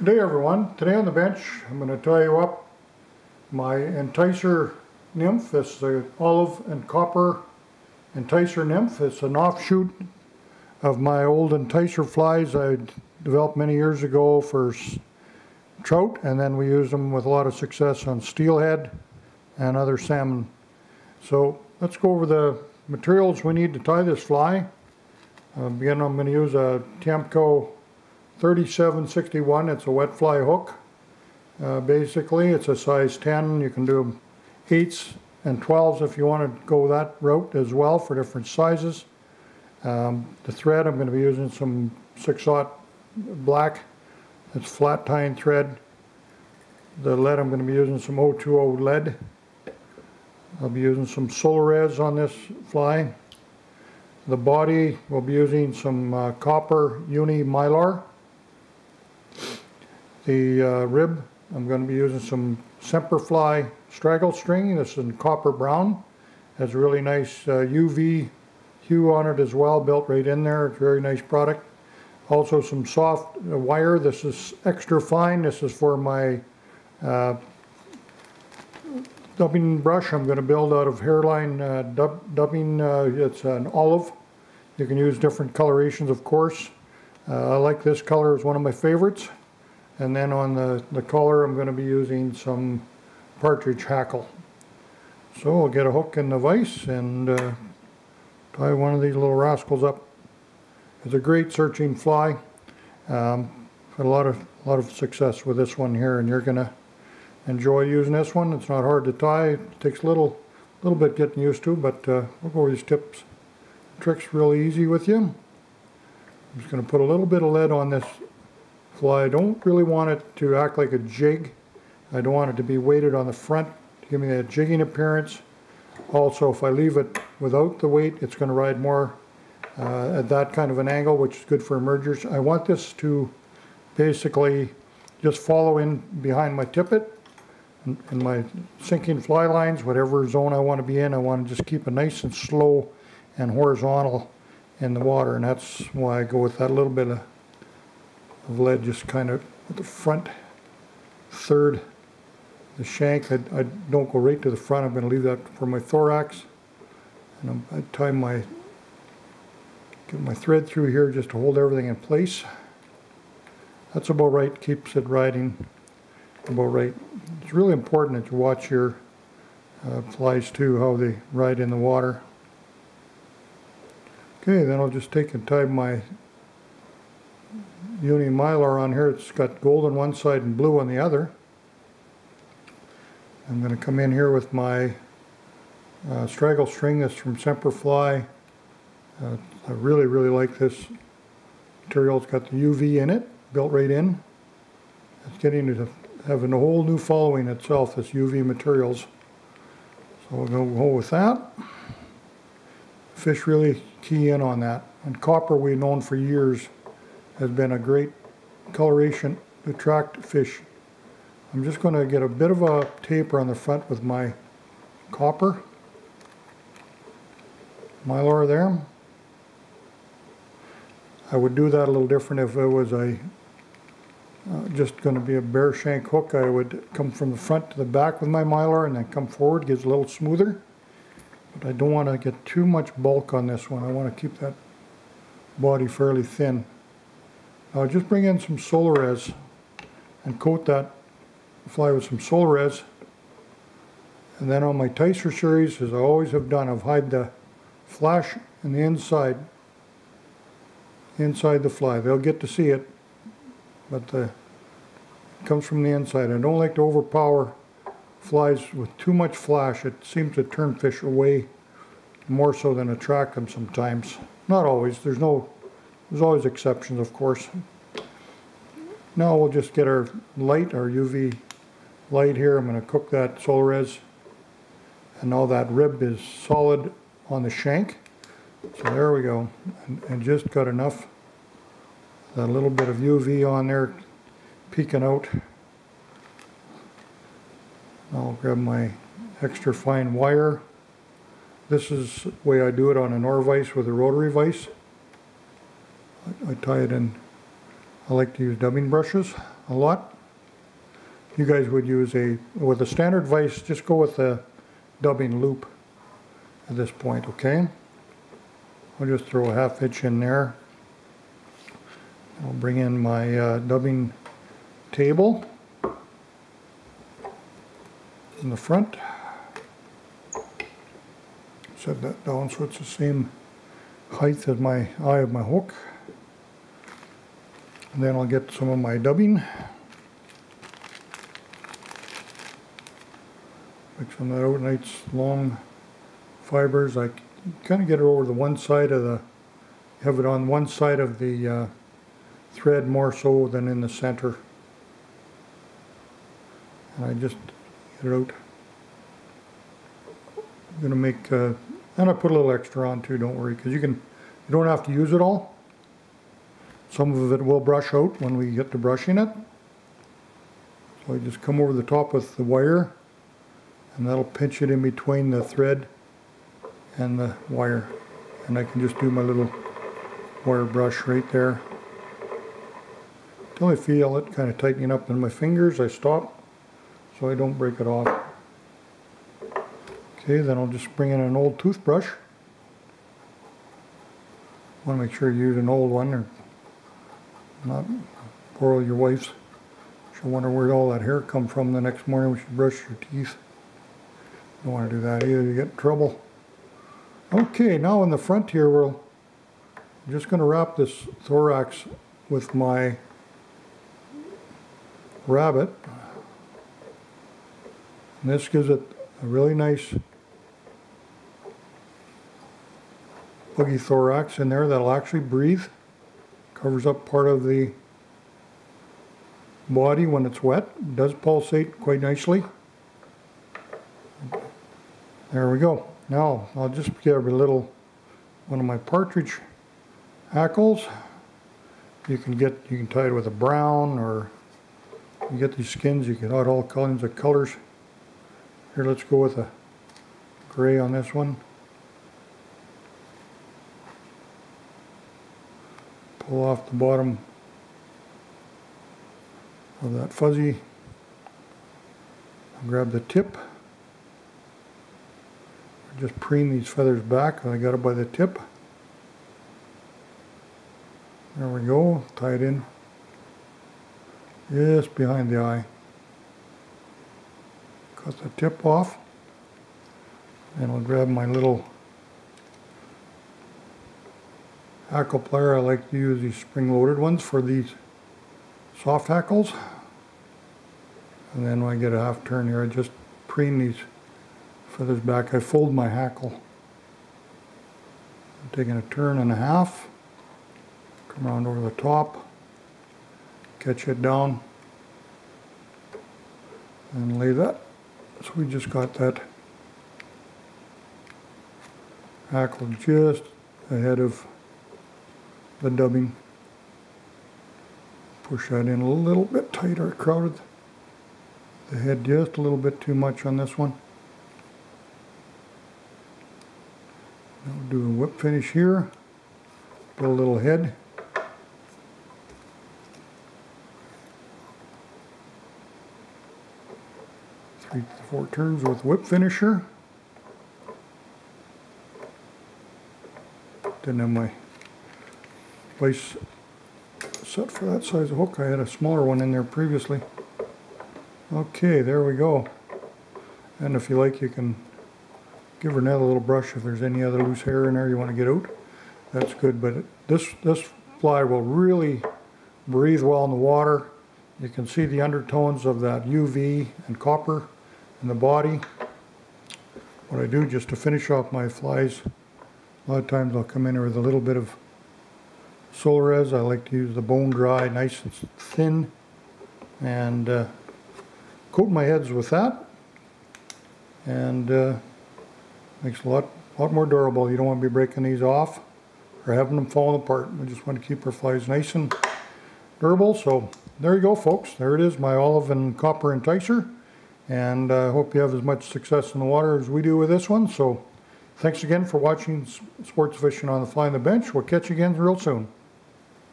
Good day everyone. Today on the bench I'm going to tie you up my Enticer Nymph. This is an olive and copper Enticer Nymph. It's an offshoot of my old Enticer flies I developed many years ago for trout, and then we use them with a lot of success on steelhead and other salmon. So let's go over the materials we need to tie this fly. Again, I'm going to use a Tiemco 3761. It's a wet fly hook. Basically it's a size 10. You can do 8s and 12s if you want to go that route as well for different sizes. The thread, I'm going to be using some 6/0 black. It's flat tying thread. The lead, I'm going to be using some 020 lead. I'll be using some Solarez on this fly. The body, we'll be using some copper uni mylar. The rib, I'm going to be using some Semperfli straggle string. This is in copper brown. Has a really nice UV hue on it as well, built right in there. It's a very nice product. Also some soft wire. This is extra fine. This is for my dubbing brush. I'm going to build out of hairline dubbing. It's an olive. You can use different colorations, of course. I like this color. It's one of my favorites. And then on the collar, I'm going to be using some partridge hackle. So I'll get a hook in the vise and tie one of these little rascals up. It's a great searching fly. Had a lot of success with this one here, and you're going to enjoy using this one. It's not hard to tie. It takes a little bit getting used to, but we'll go over these tips, tricks really easy with you. I'm just going to put a little bit of lead on this fly. I don't really want it to act like a jig. I don't want it to be weighted on the front to give me that jigging appearance. Also, if I leave it without the weight, it's going to ride more at that kind of an angle, which is good for emergers. I want this to basically just follow in behind my tippet and my sinking fly lines, whatever zone I want to be in. I want to just keep it nice and slow and horizontal in the water, and that's why I go with that little bit of lead just kind of at the front third. The shank, I don't go right to the front. I'm going to leave that for my thorax, and I tie get my thread through here just to hold everything in place. That's about right. Keeps it riding about right. It's really important that you watch your flies too, how they ride in the water. Okay, then I'll just take and tie my uni mylar on here. It's got gold on one side and blue on the other. I'm going to come in here with my straggle string. That's from Semperfli. I really like this material. It's got the UV in it, built right in. It's getting to having a whole new following itself, this UV materials. So we'll go with that. Fish really key in on that. And copper, we've known for years, has been a great coloration to attract fish. I'm just going to get a bit of a taper on the front with my copper mylar there. I would do that a little different if it was just going to be a bare shank hook. I would come from the front to the back with my mylar and then come forward. Gives a little smoother. But I don't want to get too much bulk on this one. I want to keep that body fairly thin. I'll just bring in some Solarez and coat that fly with some Solarez. And then on my Enticer series, as I always have done, I've hide the flash in the inside the fly. They'll get to see it, but it comes from the inside. I don't like to overpower flies with too much flash. It seems to turn fish away more so than attract them sometimes. Not always. There's always exceptions, of course. Now we'll just get our light, our UV light here. I'm going to cook that Solarez, and now that rib is solid on the shank. So there we go, and just got enough, that little bit of UV on there peeking out. I'll grab my extra fine wire. This is the way I do it on an ore vise with a rotary vise. I tie it in, I like to use dubbing brushes. a lot. You guys would use with a standard vise, just go with the dubbing loop at this point, okay? I'll just throw a 1/2 inch in there. I'll bring in my dubbing table in the front. Set that down so it's the same height as my eye of my hook. And then I'll get some of my dubbing. Make some of that out, nice long fibers. I kind of get it over the one side of the, have it on one side of the thread more so than in the center. And I just get it out. I'm gonna make, and I put a little extra on too, don't worry, because you don't have to use it all. Some of it will brush out when we get to brushing it. So I just come over the top with the wire, and that'll pinch it in between the thread and the wire. And I can just do my little wire brush right there. Until I feel it kind of tightening up in my fingers, I stop so I don't break it off. Okay, then I'll just bring in an old toothbrush. Want to make sure you use an old one or not borrow your wife's. She'll wonder where all that hair come from the next morning when she brushes your teeth. Don't want to do that either, you get in trouble. Okay, now in the front here, I'm just going to wrap this thorax with my rabbit. And this gives it a really nice boogie thorax in there that'll actually breathe. Covers up part of the body when it's wet. It does pulsate quite nicely. There we go. Now I'll just give a little one of my partridge hackles. You can tie it with a brown, or you get these skins. You can add all kinds of colors. Here, let's go with a gray on this one. Pull off the bottom of that fuzzy. I'll grab the tip. Just preen these feathers back. I got it by the tip. There we go. Tie it in just behind the eye. Cut the tip off. And I'll grab my little hackle plier. I like to use these spring-loaded ones for these soft hackles. And then when I get a half turn here, I just preen these feathers back. I fold my hackle. I'm taking a turn and a half. Come around over the top. Catch it down. And lay that. So we just got that hackle just ahead of the dubbing. Push that in a little bit tighter. Crowded the head just a little bit too much on this one. Now we'll do a whip finish here. Build a little head. 3 to 4 turns with whip finisher. Didn't have my vise set for that size of hook. I had a smaller one in there previously. Okay, there we go. And if you like, you can give her another little brush if there's any other loose hair in there you want to get out. That's good, but this fly will really breathe well in the water. You can see the undertones of that UV and copper in the body. What I do just to finish off my flies, a lot of times I'll come in with a little bit of Solarez. I like to use the bone dry, nice and thin, and coat my heads with that, and makes it a lot more durable. You don't want to be breaking these off or having them falling apart. We just want to keep our flies nice and durable. So there you go, folks. There it is, my olive and copper enticer, and I hope you have as much success in the water as we do with this one. So thanks again for watching Sports Fishing on the Fly on the Bench. We'll catch you again real soon.